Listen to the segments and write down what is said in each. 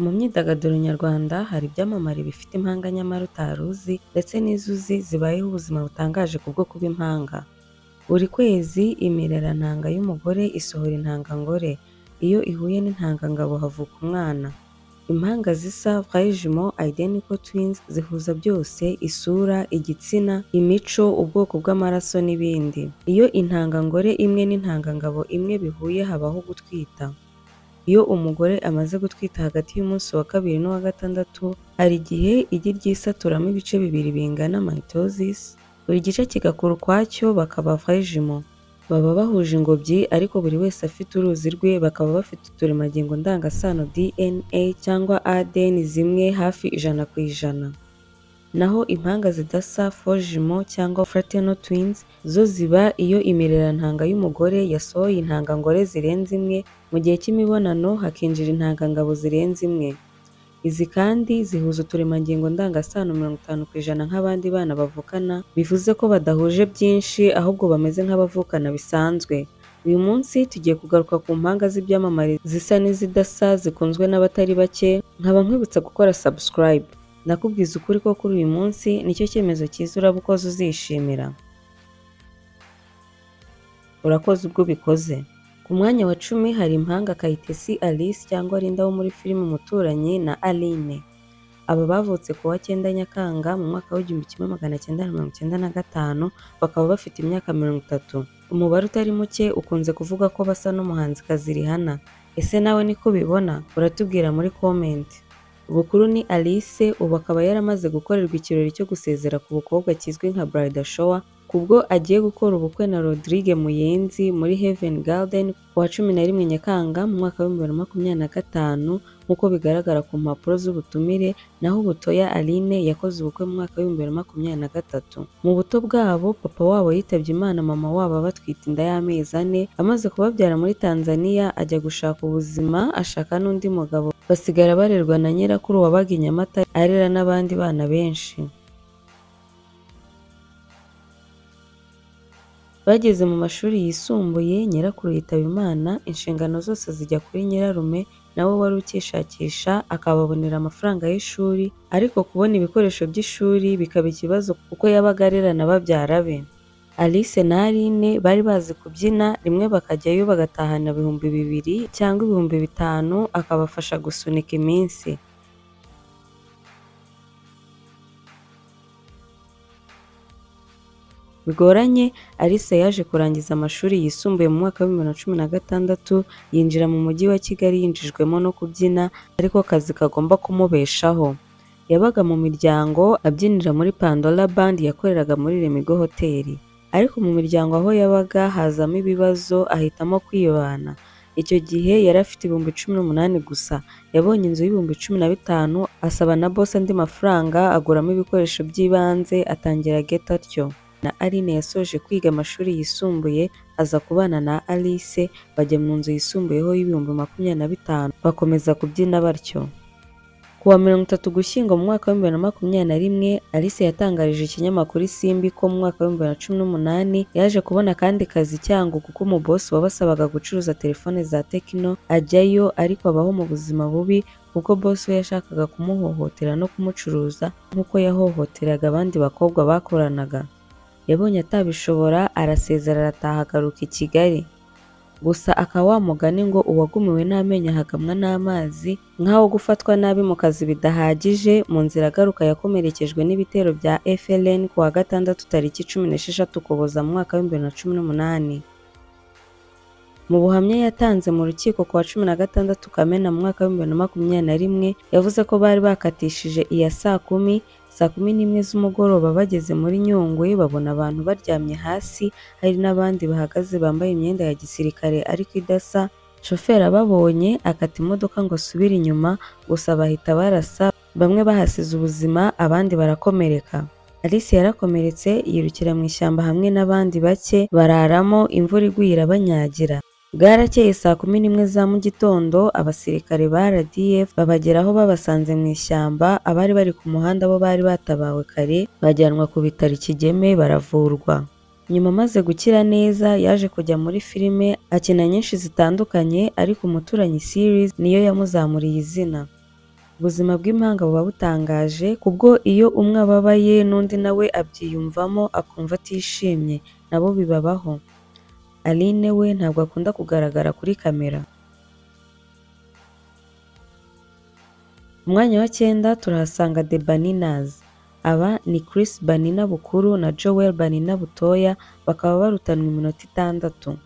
Mu myidagaduro nyarwanda hari ibyamamare bifite impanga nyamara utari uzi ndetse n'izo uzi zibayeho ubuzima butangaje kubwo kuba impanga. Buri kwezi imirerantanga y'umugore isohora intangangore, iyo ihuye n'intangangabo havuka umwana. Impanga zisa vrais jumeaux identical twins zihuza byose: isura, igitsina, imico, ubwoko bw'amaraso n'ibindi. Iyo intangangore imwe n'intangangabo imwe bihuye habaho gutwita. Iyo umugore amaze gutwita hagati y'umunsi wa 2 n'uwa 6, hari igihe igi ryisaturamo ibice bibiri bingana mitosis, buri gice kigakura ukwacyo bakaba vrais jumeaux. Baba bahuje ingobyi ariko buri wese afite uruzi rwe, bakaba bafite uturemangingo ndangasano DNA cyangwa ADN zimwe hafi 100%. Naho impanga zidasa faux jumeaux cyangwa fraternal twins zo ziba iyo imirerantanga y'umugore yasohoye intangangore zirenze imwe, mu gihe cy'imibonano hakinjira intangangabo zirenze imwe. Izi kandi zihuza uturemangingo ndangasano 50% nk'abandi bana bavukana, bivuze ko badahuje byinshi ahubwo bameze nk'abavukana bisanzwe. Uyu munsi tugiye kugaruka ku mpanga z'ibyamamare zisa n'izidasa zikunzwe n'abatari bake, nkaba nkwibutsa gukora subscribe. Nakubwiza ukuri ko kuri uyu munsi nicyo cyemezo cyiza uraba ukoze uzishimira. Urakoze ubwo ubikoze. Ku mwanya wa 10 hari impanga Kayitesi Alice cyangwa Linda wo muri filime Umuturanyi na Aline. Aba bavutse ku wa 9 Nyakanga mu mwaka w'1995, bakaba bafite imyaka 30. Umubare utari muke ukunze kuvuga ko basa n'umuhanzikazi Rihanna. Ese nawe niko ubibona? Uratubwira muri comment. Bukuru ni Alice, ubu akaba yaramaze gukorerwa ikirori cyo gusezera ku bukobwa kizwi nka bridal shower, kubwo agiye gukora ubukwe na Rodrigue Muyenzi muri Heaven Garden ku wa 11 Nyakanga mu mwaka w'2025, nk'uko bigaragara ku mpapuro z'ubutumire. Naho Butoya Aline yakoze ubukwe mu mwaka w'2023. Mu buto bwabo papa wabo yitabye Imana, mama wabo batwite inda y'amezi 4. Amaze kubabyara muri Tanzania ajya gushaka ubuzima, ashaka n'undi mugabo, basigara barerwa na nyirakuru wabaga i Nyamata arera n'abandi bana benshi. Bageze mu mashuri yisumbuye, nyirakuru yitaba Imana, inshingano zose zijya kuri nyirarume nawe wari ukishakisha akababonera amafaranga y'ishuri, ariko kubona ibikoresho by'ishuri bikaba ikibazo kuko yabaga arerana babyara be. Alice na Aline bari bazi kubyina, rimwe bakajyayo bagatahana 2,000 cyangwa 5,000 akabafasha gusunika iminsi. Bigoranye, Alice yaje kurangiza amashuri yisumbuye mu mwaka w'2016, yinjira mu mujyi wa Kigali yinjijwemo no kubyina, ariko akazi kagomba kumubeshaho. Yabaga mu miryango abyinira muri Pandora Band yakoreraga muri Remigo Hotel. Ariko mu miryango aho yabaga hazamo ibibazo, ahitamo kwibana. Icyo gihe yari afite 18,000 gusa. Yabonye inzu y'15,000, asaba na boss andi mafaranga, aguramo ibikoresho by'ibanze, atangira geta atyo. Na Aline yasoje kwiga amashuri yisumbuye, aza kubana na Alice, bajya mu nzu yisumbuyeho y'25,000, bakomeza kubyina batyo. Ku wa 30 Ugushyingo mu mwaka w'2021, Alice yatangarije ikinyamakuru Isimbi ko mu mwaka w'2018 yaje kubona kandi kazi cyango kuko umubosi wabasabaga gucuruza telefone za Tecno ajyayo, ariko abaho mu buzima bubi kuko boss we yashakaga kumuhohotera no kumucuruza nk'uko yahohoteraga abandi bakobwa bakoranaga. Yabonye atabishobora, arasezera arataha agaruka i Kigali. Gusa akawa mugani ngo uwagumiwe n'amenyo hagamwa n'amazi, nk'aho gufatwa nabi mu kazi bidahagije, mu nzira agaruka yakomerekejwe n'ibitero bya FLN ku wa 6 tariki 16 Ukuboza mu mwaka w'2018. Mu buhamya yatanze mu rukiko ku wa 16 Kamena mu mwaka w'2021, yavuze ko bari bakatishije iya saa 10 z'umugoroba. Bageze muri Nyungwe babona abantu baryamye hasi, hari n'abandi bahagaze bambaye imyenda ya gisirikare ariko idasa. Shoferi ababonye akata imodoka ngo asubire inyuma, gusa bahita barasa, bamwe bahasize ubuzima abandi barakomereka. Alice yarakomeretse yirukira mu ishyamba hamwe n'abandi bake, bararamo, imvura iguye irabanyagira. Bwarakeye saa 11 za mu gitondo, abasirikare ba RDF babageraho babasanze mu ishyamba. Abari bari ku muhanda bo bari batabawe kare, bajyanwa ku bitaro Kigeme baravurwa. Nyuma amaze gukira neza yaje kujya muri filime, akina nyinshi zitandukanye, ariko Umuturanyi series niyo yamuzamuriye izina. Ubuzima bw'impanga buba butangaje kubwo iyo umwe ababaye n'undi nawe abyiyumvamo akumva atishimye, nabo bibabaho. Aline we ntabwo akunda kugaragara kuri kamera. Ku mwanya wa 9 turahasanga The Baninas. Aba ni Chris Banina bukuru na Joel Banina butoya, bakaba barutanwa iminota 6.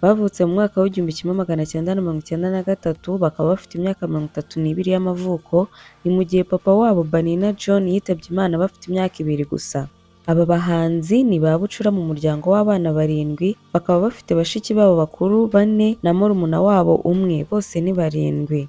Bavutse mu mwaka w'1993, bakaba bafite imyaka 32 y'amavuko, ni mu gihe papa wabo Banina John yitabye Imana bafite imyaka 2 gusa. Aba bahanzi ni ba bucura mu muryango w'abana 7, bakaba bafite bashiki babo bakuru 4 na murumuna wabo 1, bose ni 7.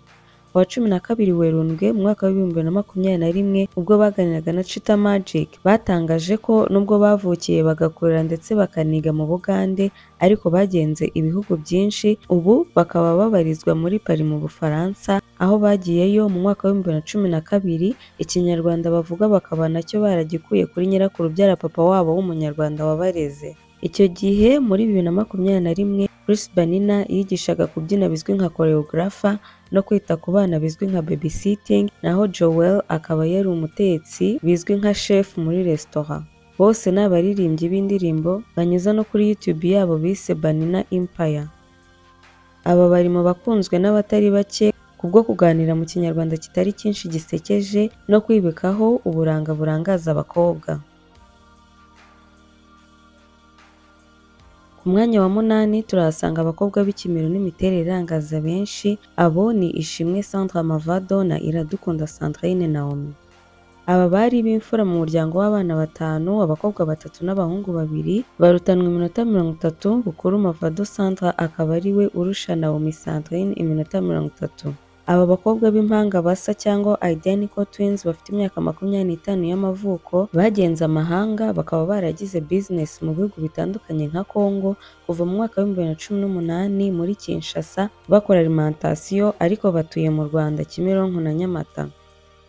Wa 12 Werurwe mu mwaka wa 2021, ubwo baganiraga na Chita Magic, batangaje ko nubwo bavukiye bagakurira ndetse bakaniga mu Bugande, ariko bagenze ibihugu byinshi, ubu bakaba babarizwa muri Paris mu Bufaransa, aho bagiyeyo mu mwaka wa 2012. Ikinyarwanda bavuga bakaba nacyo baragikuye kuri nyirakuru ubyara papa wabo w'umunyarwanda wabareze. Icyo gihe muri 2021, Chris Banina yigishaga kubyina bizwi nka choreographer no kwita ku bana bizwi nka babysitting, naho Joel akaba yari umutetsi bizwi nka chef muri restaurant. Bose ni abaririmbyi b'indirimbo banyuza no kuri YouTube yabo bise Banina Empire. Aba bari mu bakunzwe n'abatari bake kubwo kuganira mu kinyarwanda kitari cyinshi gisekeje no kwibikaho uburanga burangaza abakobwa. Ku mwanya wa 8 turahasanga abakobwa b'ikimero n'imiterere irangaza benshi, abo ni Ishimwe Sandra Mavado na Iradukunda Sandrine Naomi. Aba bari b'imfura mu muryango w'abana 5, abakobwa 3 n'abahungu 2, barutanwa iminota 30, bukuru Mavado Sandra akaba ari we urusha Naomi Sandrine iminota 30. Aba bakobwa b'impanga basa cyangwa identical twins bafite imyaka 25 y'amavuko, bagenze amahanga, bakaba baragize business mu bihugu bitandukanye nka Congo kuva mu mwaka wa 2018 muri Kinshasa, bakora alimentation, ariko batuye mu Rwanda Kimironko na Nyamata.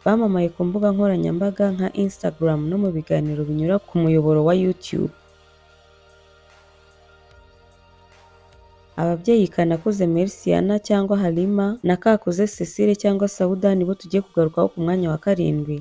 Bamamaye ku mbuga nkoranyambaga nka Instagram no mu biganiro binyura ku muyoboro wa YouTube. Ababyeyi Kanakuze Merciana cyangwa Halima na Kakuze Cecile cyangwa Sauda nibo tugiye kugarukaho ku mwanya wa 7.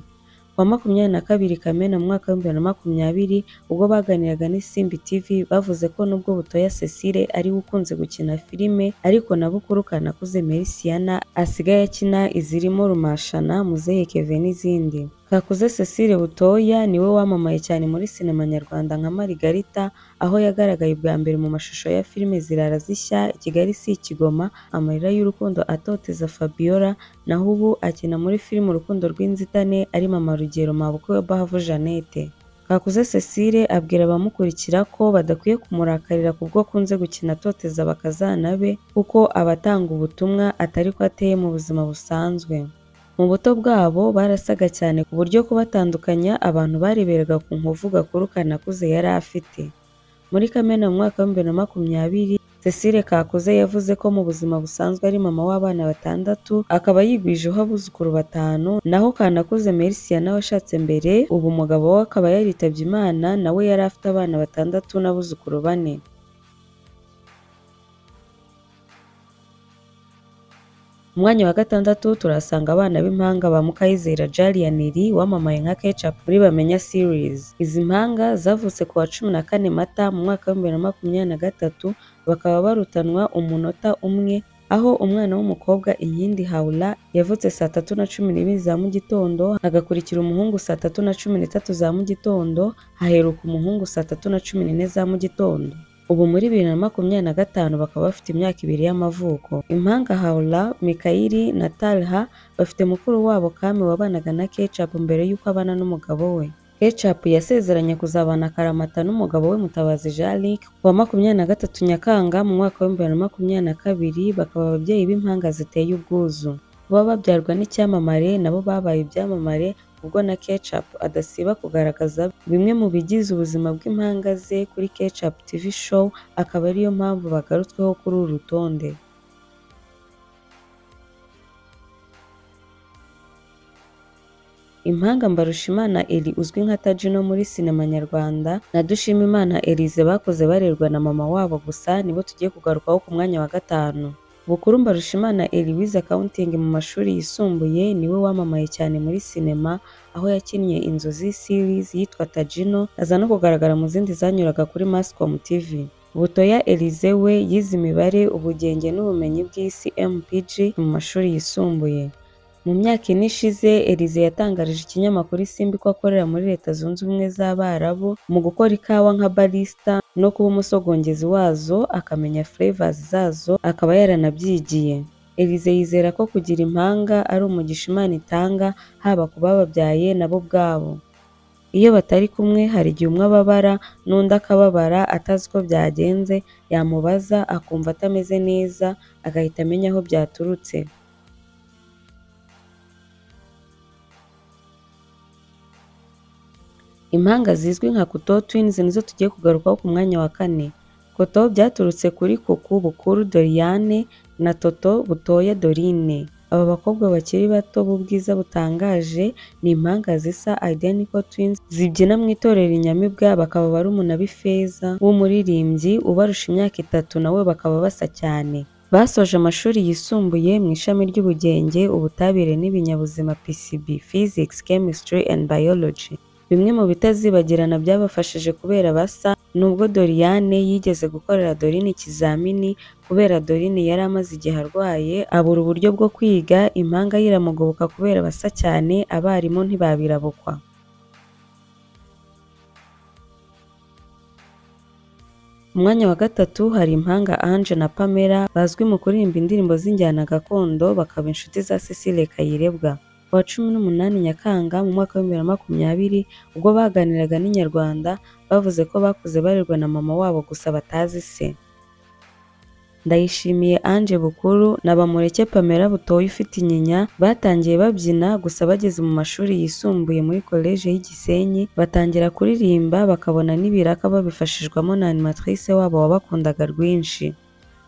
Wa 22 Kamena mu mwaka wa 2020, ubwo baganiraga n'Isimbi TV, bavuze ko nubwo butoya Cecile ari we ukunze gukina filime, ariko na bukuru Kanakuze Merciana asigaye akina izirimo Rumashana, Muzehe Kevin n'izindi. Kakuze Cecile butoya niwe wamamaye cyane muri sinema nyarwanda nka Marigarita, aho yagaragaye bwa mbere mu mashusho ya filime Zirara Zishya, Kigali si Ikigoma, Amarira y'urukundo atoteza Fabiola, naho ubu akina muri filime Urukundo rw'inzitane ari Mama Rugero mabukwe wa Bahavu Jeannette. Kakuze Cecile abwira abamukurikira ko badakwiye kumurakarira kubwo akunze gukina atoteza bakazana be, kuko abatanga ubutumwa atari ko ateye mu buzima busanzwe. Mu buto bwabo barasaga cyane ku buryo kubatandukanya abantu bareberaga ku nkovu Gakuru Kanakuze yari afite. Muri Kamena mu mwaka wa 2020, Cecile Kakuze yavuze ko mu buzima busanzwe ari mama w'abana 6, akaba yigwijeho abuzukuru 5, naho Kanakuze Merciana washatse mbere, ubu umugabo we akaba yaritabye Imana, nawe yari afite abana 6 n'abuzukuru 4. Mu mwanya wa 6 turasanga abana b'impanga ba Mukayizera Jalia Neri wamamaye nka Ketchup muri Bamenya series. Izi mpanga zavutse ku wa 14 Mata mu mwaka wa 2023, bakaba barutanwa umunota umwe, aho umwana w'umukobwa Inkindi Haula yavutse saa 3:12 za mu gitondo, hagakurikira umuhungu saa 3:13 za mu gitondo, haheruka umuhungu saa 3:14 za mu gitondo. Ubu muri 2025 bakaba bafite imyaka 2 y'amavuko. Impanga Haula, Mikaeli na Talha bafite mukuru wabo Kame wabanaga na Ketchup mbere y'uko abana n'umugabo we. Ketchup yasezeranye kuzabana akaramata n'umugabo we Mutabazi Jean-Luc wa 23 Nyakanga mu mwaka wa 2022, bakaba ababyeyi b'impanga ziteye ubwuzu. Kuba babyarwa n'icyamamare nabo babaye ibyamamare, ubwo na Ketchup adasiba kugaragaza bimwe mu bigize ubuzima bw'impanga ze kuri Ketchup TV show, akaba ariyo mpamvu bagarutsweho kuri uru rutonde. Impanga Mbarushimana Eli uzwi nka Tajino muri sinema nyarwanda na Dushimimana Elise bakoze barerwa na mama wabo gusa, nibo tugiye kugarukaho ku mwanya wa 5. Bukuru Mbarushimana Elie Accounting mu mashuri yisumbuye niwe wamamaye cyane muri sinema aho yakinnye Inzozi series yitwa Tajino aza no kugaragara mu zindi zanyuraga kuri Mascom TV. Butoya Elise we yize imibare, ubugenge n'ubumenyi bw'isi MPG mu mashuri yisumbuye. Mu myaka ine ishize Elise yatangarije ikinyamakuru Isimbi ko akorera muri Leta Zunze Ubumwe z'Abarabu mu gukora ikawa nka barista no kuba umusogongezi wazo, akamenya flavors zazo, akaba yaranabyigiye. Elise yizera ko kugira impanga ari umugisha Imana itanga haba ku bababyaye nabo ubwabo. Iyo batari kumwe hari igihe umwe ababara n'undi akababara atazi ko byagenze, yamubaza akumva atameze neza agahita amenya aho byaturutse. Impanga zizwi nka Kuto Twins nizo tugiye kugarukaho ku mwanya wa 4. Kuto byaturutse kuri Kuku Bukuru Doriane na Toto Butoya Dorine. Aba bakobwa bakiri bato b'ubwiza butangaje ni impanga zisa identical twins zibyina mu itorero Inyamibwa, bakaba barumuna b'Ifeza w'umuririmbyi ubarusha imyaka 3 nawe bakaba basa cyane. Basoje amashuri yisumbuye mu ishami ry'ubugenge, ubutabire n'ibinyabuzima PCB, Physics, Chemistry and Biology. Bimwe mu bitazibagirana byabafashije kubera basa, nubwo Doriane yigeze gukorera Dorine ikizamini kubera Dorine yari amaze igihe arwaye abura uburyo bwo kwiga, impanga yiramugoboka kubera basa cyane, abarimu ntibabirabukwa. Mu mwanya wa 3 hari impanga Ange na Pamela bazwi mu kuririmba indirimbo z'injyana gakondo, bakaba inshuti za Cecile Kayirebwa. Ku wa 18 Nyakanga mu mwaka wa 2020 ubwo baganiraga n'Inyarwanda bavuze ko bakuze barerwa na mama wabo gusa batazi se. Ndayishimiye Ange Bukuru na Bamureke Pamela Butoya ufite inyinya batangiye babyina, gusa bageze mu mashuri yisumbuye muri college y'Igisenyi batangira kuririmba, bakabona n'ibiraka babifashijwemo na animatrice wabo wabakundaga rwinshi.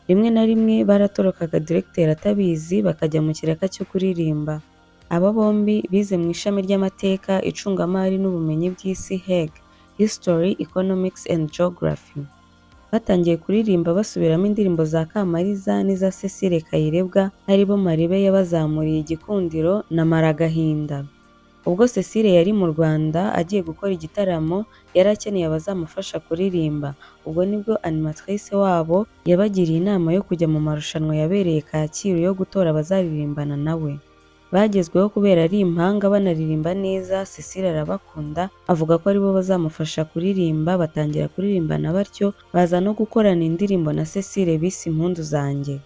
Rimwe na rimwe baratorokaga directeur atabizi bakajya mu kiraka cyo kuririmba. Aba bombi bize mu ishami ry'amateka, icungamari n'ubumenyi bw'isi HEG, History, Economics and Geography. Batangiye kuririmba basubiramo indirimbo za Kamariza n'iza Cecile Kayirebwa aribo Maribe yabazamuriye igikundiro na Maragahinda. Ubwo Cecile yari mu Rwanda agiye gukora igitaramo yari akeneye abazamufasha kuririmba, ubwo nibwo animatrice wabo yabagiriye inama yo kujya mu marushanwa yabereye Kacyiru yo gutora abazaririmbana nawe. Bagezweho kubera ari impanga banaririmba neza, Cecile arabakunda avuga ko aribo bazamufasha kuririmba, batangira kuririmbana batyo baza no gukorana indirimbo na Cecile bise Impundu zanjye.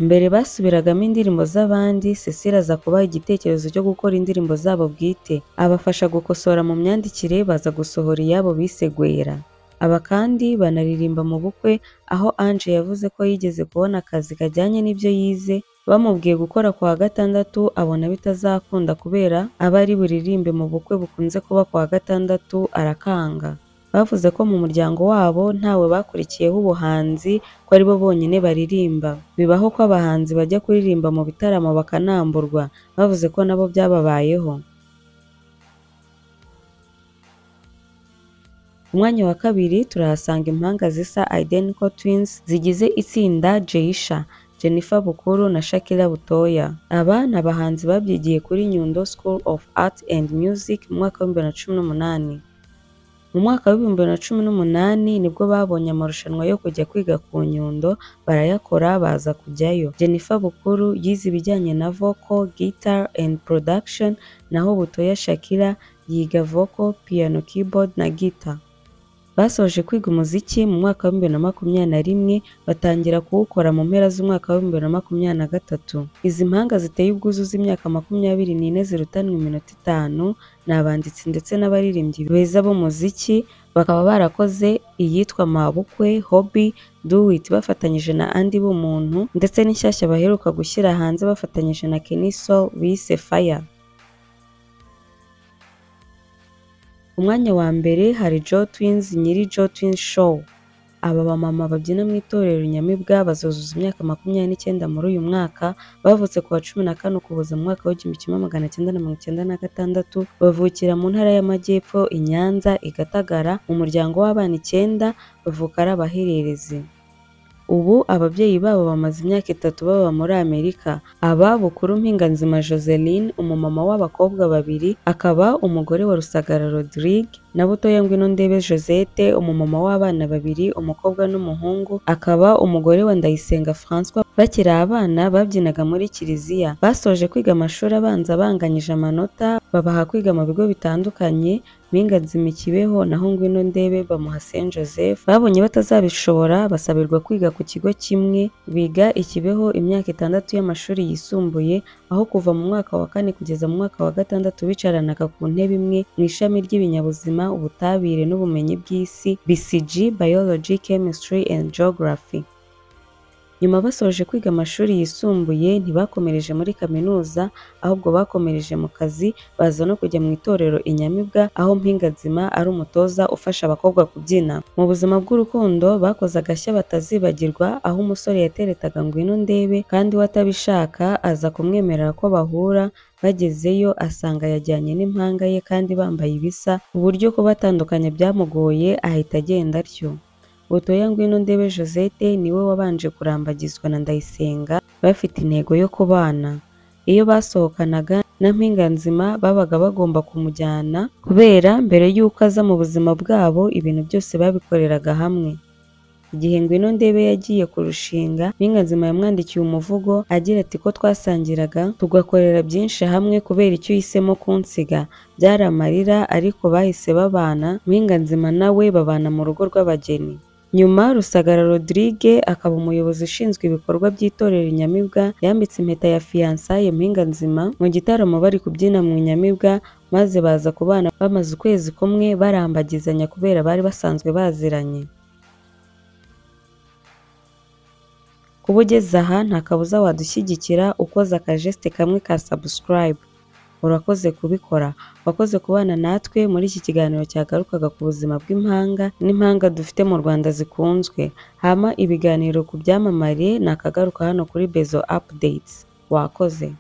Mbere basubiragamo indirimbo z'abandi, Cecile aza kubaha igitekerezo cyo gukora indirimbo zabo bwite, abafasha gukosora mu myandikire baza gusohora iyabo bise Gwera. Aba kandi banaririmba mu bukwe aho Ange yavuze ko yigeze kubona akazi kajyanye n'ibyo yize, bamubwiye gukora ku wa 6 abona bitazakunda kubera aba ari buririmbe mu bukwe bukunze kuba ku wa 6 arakanga. Bavuze ko mu muryango wabo ntawe bakurikiyeho ubuhanzi, ko aribo bonyine baririmba. Bibaho ko abahanzi bajya kuririmba mu bitaramo bakanamburwa, bavuze ko nabo byababayeho. Umwanya wa 2 turahasanga impanga zisa identical twins zigize itsinda Jeisha, Jennifer Bukuru na Shakira Butoya. Aba ni abahanzi babyigiye kuri Nyundo School of Art and Music mu mwaka wa 2018. Mu mwaka wa 2018 nibwo babonye amarushanwa yo kujya kwiga ku Nyundo barayakora baza kujyayo. Jennifer Bukuru yize ibijyanye na vocal, guitar and production, naho Butoya Shakira yiga vocal, piano, keyboard na guitar. Basoje kwiga umuziki mu mwaka wa 2021 batangira kuwukora mu mpera z'umwaka wa 2023. Izi mpanga ziteye ubwuzu z'imyaka 24 zirutanwa iminota 5 ni abanditsi ndetse n'abaririmbyi beza b'umuziki, bakaba barakoze iyitwa Mabukwe, Hobby, Do It bafatanyije na Andy Bumuntu, ndetse n'inshyashya baheruka gushyira hanze bafatanyije na Kenny Soul bise Fire. Umwanya wa mbere hari Joe Twins nyiri Joe Twins Show. Aba bamama babyina mu itorero Inyamibwa bazozuza imyaka 29 muri uyu mwaka, bavutse ku wa 14 Ukuboza mu mwaka wa 1996, bavukira mu ntara y'Amajyepfo i Nyanza i Gatagara mu muryango w'abana 9, bavuka ari abahererezi. Ubu ababyeyi babo bamaze imyaka 3 baba muri Amerika. Aba Bukuru Mpinganzima Joseline, umumama w'abakobwa babiri, akaba umugore wa Rusagara Rodrigue, na Butoya Ngwinondebe Josette, umumama w'abana babiri, umukobwa n'umuhungu, akaba umugore wa Ndayisenga François. Bakiri abana babyinaga muri kiliziya. Basoje kwiga amashuri abanza banganyije amanota, babaha kwiga mu bigo bitandukanye. Mpinganzima i Kibeho naho Ngwinondebe bamuha Saint Joseph. Babonye batazabishobora basabirwa kwiga ku kigo kimwe, biga i Kibeho imyaka 6 y'amashuri yisumbuye, aho kuva mu mwaka wa 4 kugeza mu mwaka wa 6 bicaranaga ku ntebe imwe mu ishami ry'ibinyabuzima, ubutabire n'ubumenyi bw'isi, BCG, Biology, Chemistry and Geography. Nyuma basoje kwiga amashuri yisumbuye ntibakomereje muri kaminuza, ahubwo bakomereje mu kazi, baza no kujya mu itorero Inyamibwa, aho Mpinganzima ari umutoza ufasha abakobwa kubyina. Mu buzima bw'urukundo bakoze agashya batazibagirwa, aho umusore yateretaga Ngwinondebe kandi we atabishaka, aza kumwemerera ko bahura. Bagezeyo asanga yajyanye n'impanga ye kandi bambaye ibisa, uburyo kubatandukanya byamugoye, ahita agenda atyo. Butoya Ngwinondebe Josette niwe wabanje kurambagizwa na Ndayisenga, bafite intego yo kubana. Iyo basohokanaga na Mpinganzima babaga bagomba kumujyana, kubera mbere y'uko aza mu buzima bwabo ibintu byose babikoreraga hamwe. Igihe Ngwinondebe yagiye kurushinga, Mpinganzima yamwandikiye umuvugo agira ati ko twasangiraga tugakorera byinshi hamwe, kubera icyo uhisemo kunsiga byari amarira, ariko bahise babana. Mpinganzima nawe babana mu rugo rw'abageni. Nyuma Rusagara Rodrigue akaba umuyobozi ushinzwe ibikorwa by'itorero Inyamibwa, yambitse impeta ya fiançailles Mpinganzima mu gitaramo bari kubyina mu Inyamibwa, maze baza kubana bamaze ukwezi kumwe barambagizanya kubera bari basanzwe baziranye. Kuba ugeze aha nta kabuza wadushyigikira ukoze akajeste kamwe ka subscribe. Urakoze kubikora. Wakoze kubana natwe muri iki kiganiro cyagarukaga ku buzima bw'impanga n'impanga dufite mu Rwanda zikunzwe. Hama ibiganiro ku byamamare nakagaruka hano kuri Bezo Updates. Wakoze.